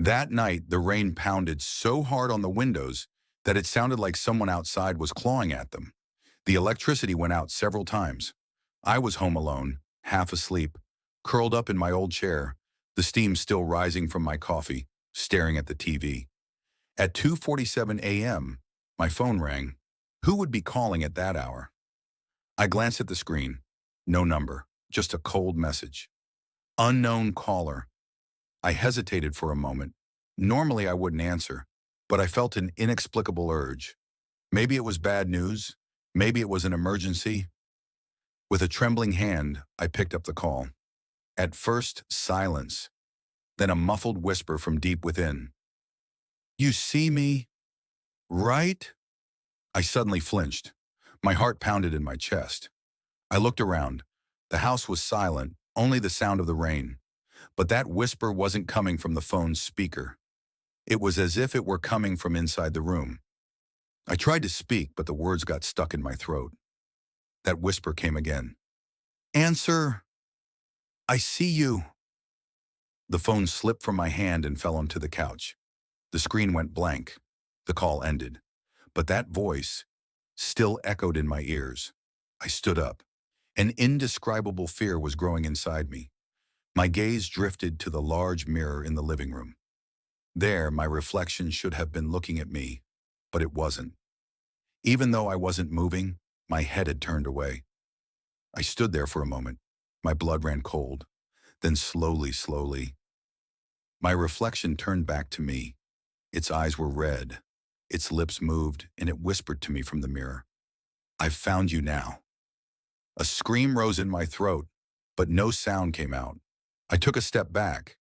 That night, the rain pounded so hard on the windows that it sounded like someone outside was clawing at them. The electricity went out several times. I was home alone, half asleep, curled up in my old chair, the steam still rising from my coffee, staring at the TV. At 2:47 a.m., my phone rang. Who would be calling at that hour? I glanced at the screen. No number, just a cold message. Unknown caller. I hesitated for a moment. Normally I wouldn't answer, but I felt an inexplicable urge. Maybe it was bad news. Maybe it was an emergency. With a trembling hand, I picked up the call. At first, silence, then a muffled whisper from deep within. You see me, right? I suddenly flinched. My heart pounded in my chest. I looked around. The house was silent, only the sound of the rain. But that whisper wasn't coming from the phone's speaker. It was as if it were coming from inside the room. I tried to speak, but the words got stuck in my throat. That whisper came again. Answer. I see you. The phone slipped from my hand and fell onto the couch. The screen went blank. The call ended. But that voice still echoed in my ears. I stood up. An indescribable fear was growing inside me. My gaze drifted to the large mirror in the living room. There, my reflection should have been looking at me, but it wasn't. Even though I wasn't moving, my head had turned away. I stood there for a moment. My blood ran cold. Then slowly, my reflection turned back to me. Its eyes were red. Its lips moved, and it whispered to me from the mirror. I've found you now. A scream rose in my throat, but no sound came out. I took a step back.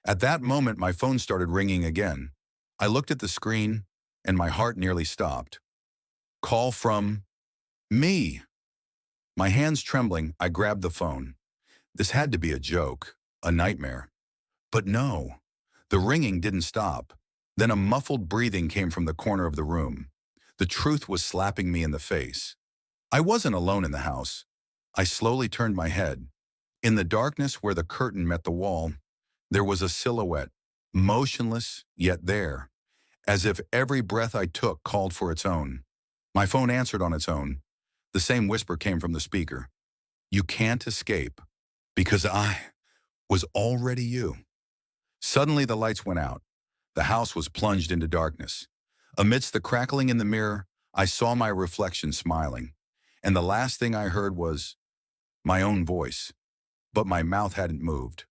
At that moment, my phone started ringing again. I looked at the screen, and my heart nearly stopped. Call from me. My hands trembling, I grabbed the phone. This had to be a joke, a nightmare. But no, the ringing didn't stop. Then a muffled breathing came from the corner of the room. The truth was slapping me in the face. I wasn't alone in the house. I slowly turned my head. In the darkness where the curtain met the wall, there was a silhouette, motionless yet there, as if every breath I took called for its own. My phone answered on its own. The same whisper came from the speaker. You can't escape, because I was already you. Suddenly the lights went out. The house was plunged into darkness. Amidst the crackling in the mirror, I saw my reflection smiling. And the last thing I heard was my own voice. But my mouth hadn't moved.